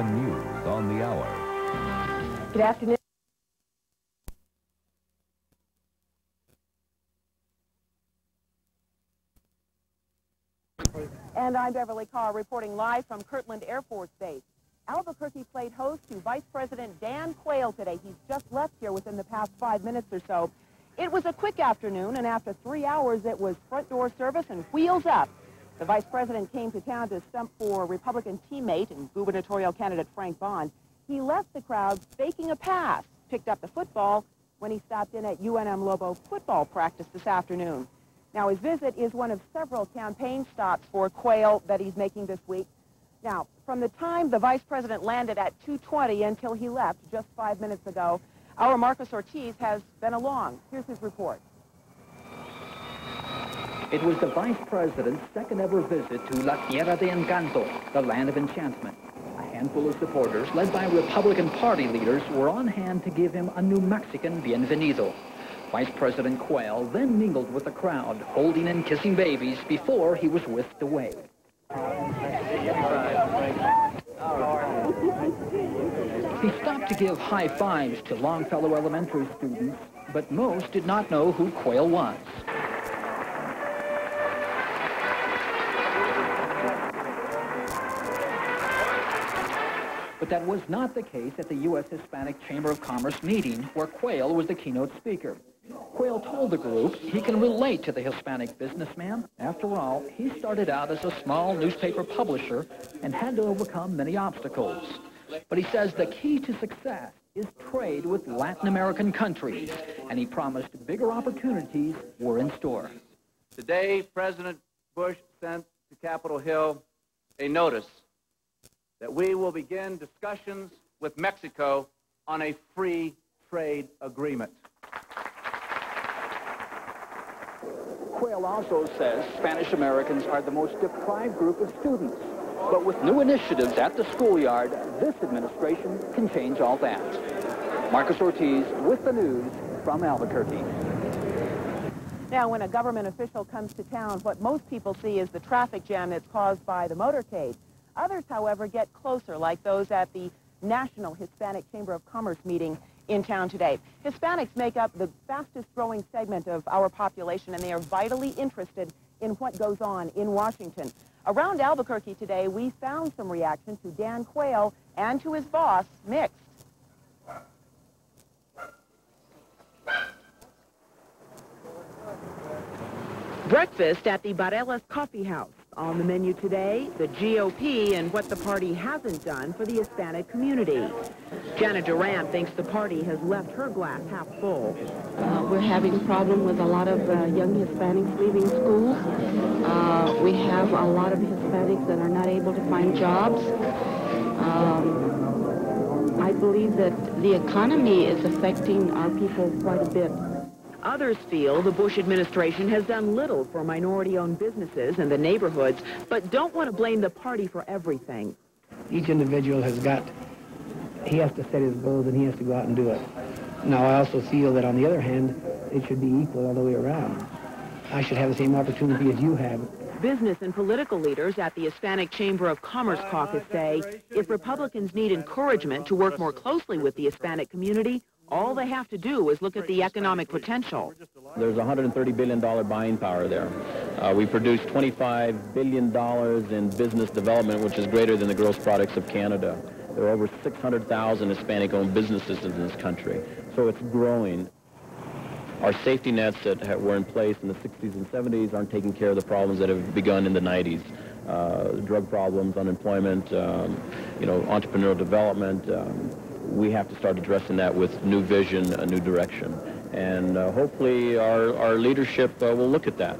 News on the hour. Good afternoon. And I'm Beverly Carr reporting live from Kirtland Air Force Base. Albuquerque played host to Vice President Dan Quayle today. He's just left here within the past 5 minutes or so. It was a quick afternoon, and after 3 hours, it was front door service and wheels up. The Vice President came to town to stump for Republican teammate and gubernatorial candidate Frank Bond. He left the crowd faking a pass, picked up the football when he stopped in at UNM Lobo football practice this afternoon. Now, his visit is one of several campaign stops for Quayle that he's making this week. Now, from the time the Vice President landed at 2:20 until he left just 5 minutes ago, our Marcus Ortiz has been along. Here's his report. It was the Vice President's second ever visit to La Tierra de Encanto, the land of enchantment. A handful of supporters, led by Republican Party leaders, were on hand to give him a New Mexican bienvenido. Vice President Quayle then mingled with the crowd, holding and kissing babies before he was whisked away. He stopped to give high fives to Longfellow Elementary students, but most did not know who Quayle was. But that was not the case at the U.S. Hispanic Chamber of Commerce meeting, where Quayle was the keynote speaker. Quayle told the group he can relate to the Hispanic businessman. After all, he started out as a small newspaper publisher and had to overcome many obstacles. But he says the key to success is trade with Latin American countries, and he promised bigger opportunities were in store. Today, President Bush sent to Capitol Hill a notice that we will begin discussions with Mexico on a free trade agreement. Quayle also says Spanish Americans are the most deprived group of students. But with new initiatives at the schoolyard, this administration can change all that. Marcus Ortiz with the news from Albuquerque. Now, when a government official comes to town, what most people see is the traffic jam that's caused by the motorcade. Others, however, get closer, like those at the National Hispanic Chamber of Commerce meeting in town today. Hispanics make up the fastest growing segment of our population, and they are vitally interested in what goes on in Washington. Around Albuquerque today, we found some reaction to Dan Quayle and to his boss, mixed. Breakfast at the Barelas Coffee House. On the menu today, the GOP and what the party hasn't done for the Hispanic community. Janet Durant thinks the party has left her glass half full. We're having a problem with a lot of young Hispanics leaving schools. We have a lot of Hispanics that are not able to find jobs. I believe that the economy is affecting our people quite a bit. Others feel the Bush administration has done little for minority-owned businesses and the neighborhoods, but don't want to blame the party for everything. Each individual he has to set his goals and he has to go out and do it. Now, I also feel that on the other hand, it should be equal all the way around. I should have the same opportunity as you have. Business and political leaders at the Hispanic Chamber of Commerce caucus say if Republicans need encouragement to work more closely with the Hispanic community, all they have to do is look at the economic potential. There's $130 billion buying power there. We produce $25 billion in business development, which is greater than the gross products of Canada. There are over 600,000 Hispanic-owned businesses in this country, so it's growing. Our safety nets that were in place in the 60s and 70s aren't taking care of the problems that have begun in the 90s. Drug problems, unemployment, entrepreneurial development. We have to start addressing that with new vision, a new direction. And hopefully our leadership will look at that.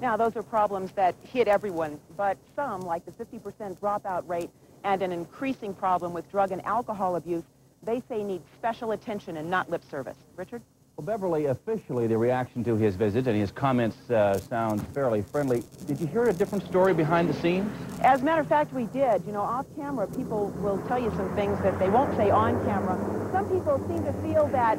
Now, those are problems that hit everyone, but some, like the 50% dropout rate and an increasing problem with drug and alcohol abuse, they say need special attention and not lip service. Richard? Well, Beverly, officially the reaction to his visit and his comments sound fairly friendly. Did you hear a different story behind the scenes? As a matter of fact, we did. You know, off camera, people will tell you some things that they won't say on camera. Some people seem to feel that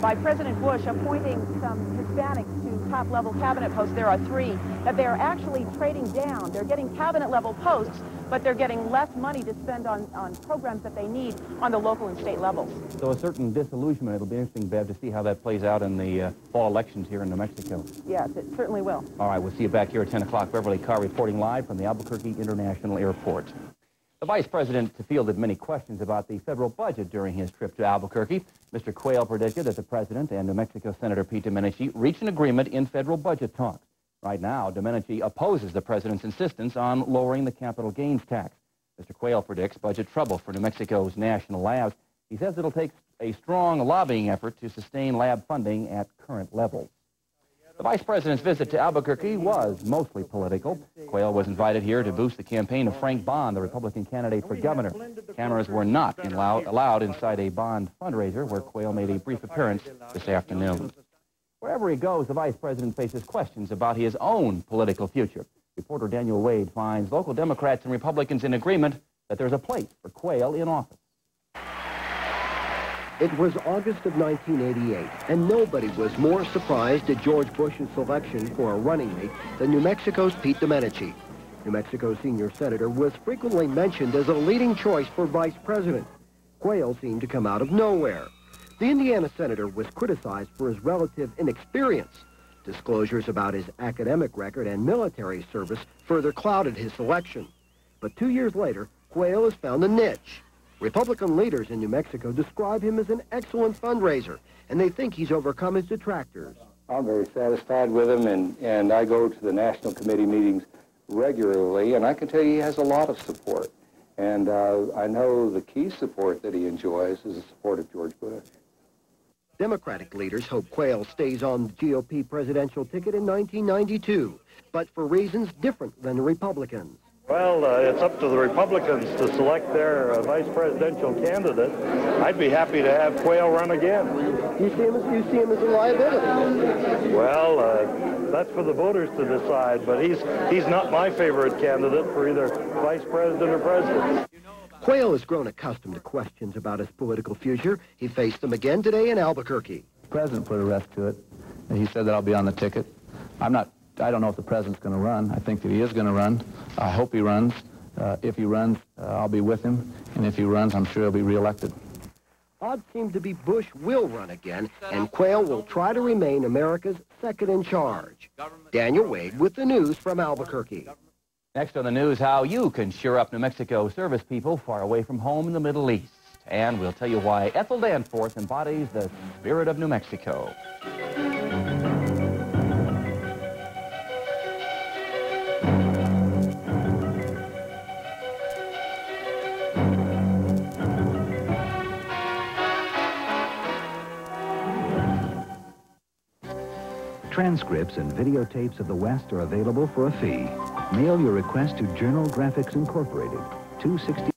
by President Bush appointing some Hispanics to top-level cabinet posts, there are 3, that they are actually trading down. They're getting cabinet-level posts but they're getting less money to spend on programs that they need on the local and state levels. So a certain disillusionment. It'll be interesting, Bev, to see how that plays out in the fall elections here in New Mexico. Yes, it certainly will. All right, we'll see you back here at 10 o'clock. Beverly Carr reporting live from the Albuquerque International Airport. The Vice President fielded many questions about the federal budget during his trip to Albuquerque. Mr. Quayle predicted that the President and New Mexico Senator Pete Domenici reach an agreement in federal budget talks. Right now, Domenici opposes the President's insistence on lowering the capital gains tax. Mr. Quayle predicts budget trouble for New Mexico's national labs. He says it'll take a strong lobbying effort to sustain lab funding at current levels. The Vice President's visit to Albuquerque was mostly political. Quayle was invited here to boost the campaign of Frank Bond, the Republican candidate for governor. Cameras were not allowed inside a Bond fundraiser where Quayle made a brief appearance this afternoon. Wherever he goes, the Vice President faces questions about his own political future. Reporter Daniel Wade finds local Democrats and Republicans in agreement that there's a place for Quayle in office. It was August of 1988, and nobody was more surprised at George Bush's selection for a running mate than New Mexico's Pete Domenici. New Mexico's senior senator was frequently mentioned as a leading choice for vice president. Quayle seemed to come out of nowhere. The Indiana senator was criticized for his relative inexperience. Disclosures about his academic record and military service further clouded his selection. But 2 years later, Quayle has found a niche. Republican leaders in New Mexico describe him as an excellent fundraiser, and they think he's overcome his detractors. I'm very satisfied with him, and I go to the National Committee meetings regularly, and I can tell you he has a lot of support. And I know the key support that he enjoys is the support of George Bush. Democratic leaders hope Quayle stays on the GOP presidential ticket in 1992, but for reasons different than the Republicans. Well, it's up to the Republicans to select their vice presidential candidate. I'd be happy to have Quayle run again. You see him as a liability? Well, that's for the voters to decide, but he's not my favorite candidate for either vice president or president. Quayle has grown accustomed to questions about his political future. He faced them again today in Albuquerque. The president put a rest to it. He said that I'll be on the ticket. I don't know if the president's going to run. I think that he is going to run. I hope he runs. If he runs, I'll be with him. And if he runs, I'm sure he'll be reelected. Odds seem to be Bush will run again, and Quayle will try to remain America's second in charge. Daniel Wade with the news from Albuquerque. Next on the news, how you can cheer up New Mexico service people far away from home in the Middle East. And we'll tell you why Ethel Danforth embodies the spirit of New Mexico. Transcripts and videotapes of the West are available for a fee. Mail your request to Journal Graphics Incorporated, 260